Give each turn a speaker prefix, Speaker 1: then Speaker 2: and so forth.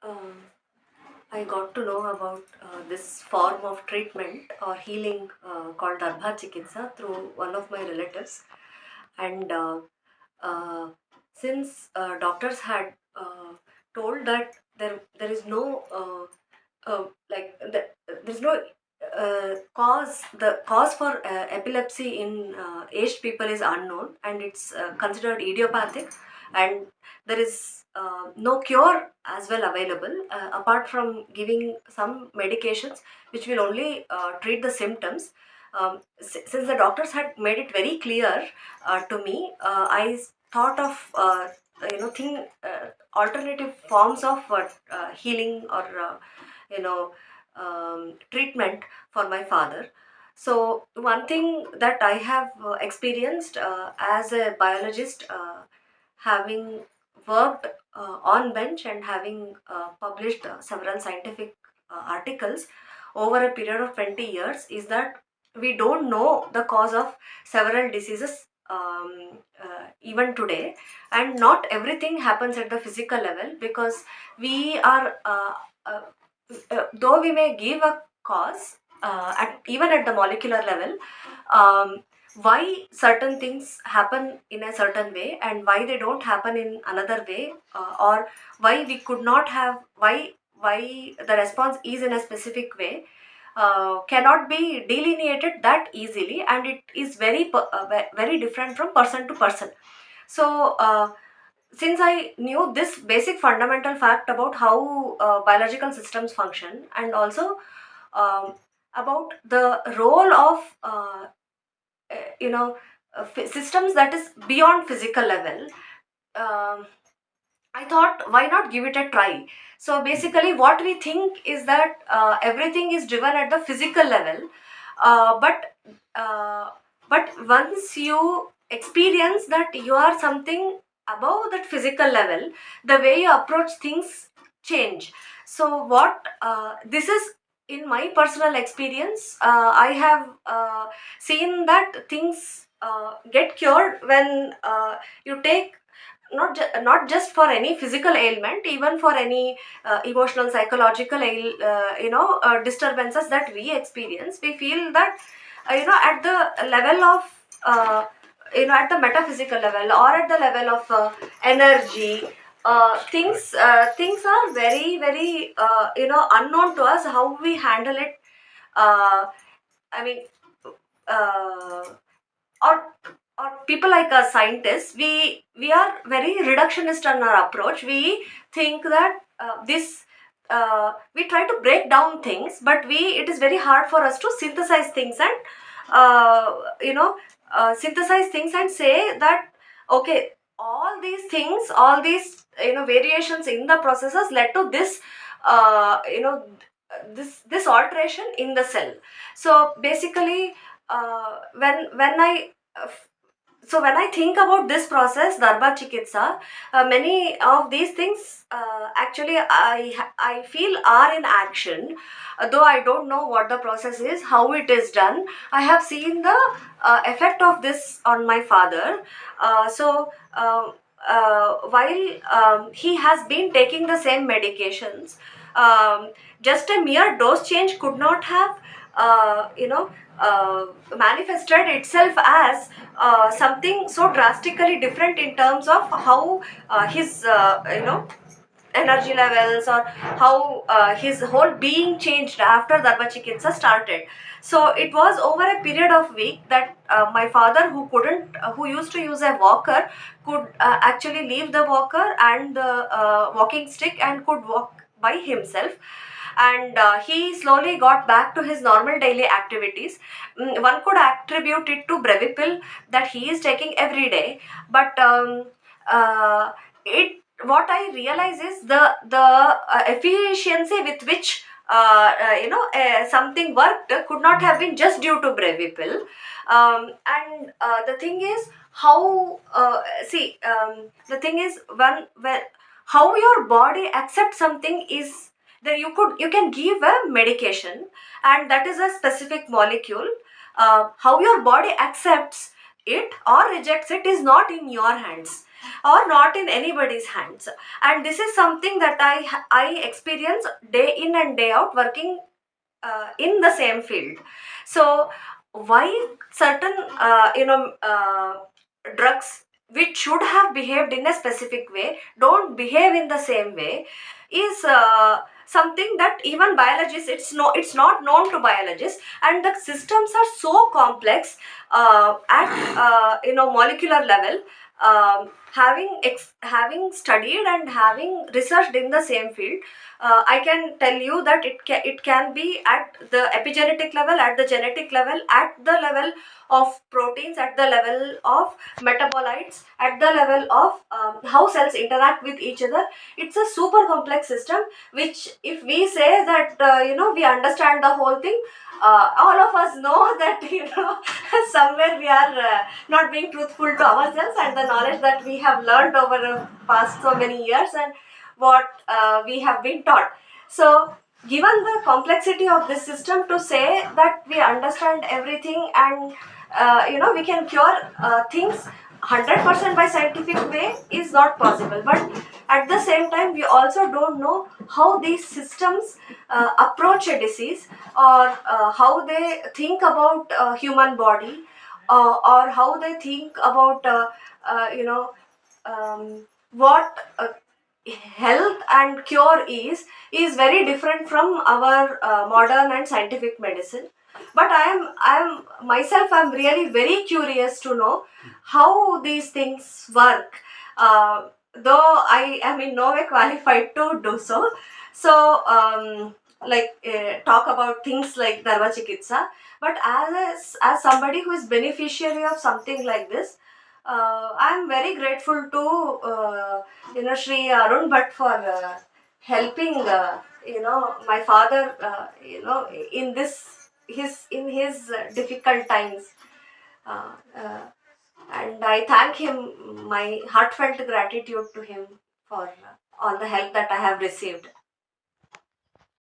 Speaker 1: Um, I got to know about this form of treatment or healing called Darbha Chikitsa through one of my relatives. And uh, since doctors had told that there is no there's no the cause for epilepsy in aged people is unknown, and it's considered idiopathic, and there is no cure as well available apart from giving some medications which will only treat the symptoms. Since the doctors had made it very clear to me, I thought of thing alternative forms of healing or you know treatment for my father. So one thing that I have experienced as a biologist, having worked on bench and having published several scientific articles over a period of 20 years, is that we don't know the cause of several diseases even today, and not everything happens at the physical level, because we are uh, though we may give a cause even at the molecular level, um, why certain things happen in a certain way and why they don't happen in another way, or why we could not have why the response is in a specific way, cannot be delineated that easily, and it is very different from person to person. So since I knew this basic fundamental fact about how biological systems function, and also um, about the role of you know systems that is beyond physical level, um, I thought, why not give it a try? So basically, what we think is that everything is driven at the physical level, uh, but uh, but once you experience that you are something above that physical level, the way you approach things change. So what this is, in my personal experience, I have seen that things get cured when you take not just for any physical ailment, even for any emotional psychological disturbances that we experience, we feel that at the level of at the metaphysical level or at the level of energy, things are very unknown to us, how we handle it. I mean uh, or or people like us scientists, we are very reductionist in our approach. We think that we try to break down things, but we it is very hard for us to synthesize things and synthesize things and say that, okay, all these variations in the processes led to this this alteration in the cell. So basically, uh, when I think about this process, Darba Chikitsa, many of these things actually I feel are in action. Though I don't know what the process is, how it is done, I have seen the effect of this on my father. While he has been taking the same medications, um, just a mere dose change could not have manifested itself as something so drastically different in terms of how his energy levels, or how his whole being changed after Dharma Chikitsa started. So it was over a period of week that my father, who used to use a walker, could actually leave the walker and the walking stick and could walk by himself, and he slowly got back to his normal daily activities. One could attribute it to Brevipil that he is taking every day, but it what I realize is the efficiency with which something worked could not have been just due to Brevipil. And the thing is how see the thing is when how your body accepts something is that you can give a medication, and that is a specific molecule. How your body accepts it or rejects it is not in your hands or not in anybody's hands. And this is something that I experience day in and day out working in the same field. So why certain drugs which should have behaved in a specific way don't behave in the same way is something that even biologists, it's not known to biologists. And the systems are so complex at molecular level. Having studied and having researched in the same field, I can tell you that it can be at the epigenetic level, at the genetic level, at the level of proteins, at the level of metabolites, at the level of how cells interact with each other. It's a super complex system, which if we say that we understand the whole thing, all of us know that somewhere we are not being truthful to ourselves and the knowledge that we have learned over the past so many years and what we have been taught. So given the complexity of this system, to say that we understand everything and we can cure things 100% by scientific way is not possible. But at the same time, we also don't know how these systems approach a disease, or how they think about human body, or how they think about what health and cure is very different from our modern and scientific medicine. But I am myself, I'm really very curious to know how these things work, though I am in no way qualified to do so. So talk about things like dharma chikitsa. But as somebody who is beneficiary of something like this, I'm very grateful to Shri Arun Bhatt for helping my father in his difficult times, uh, uh, and I thank him, my heartfelt gratitude to him for all the help that I have received.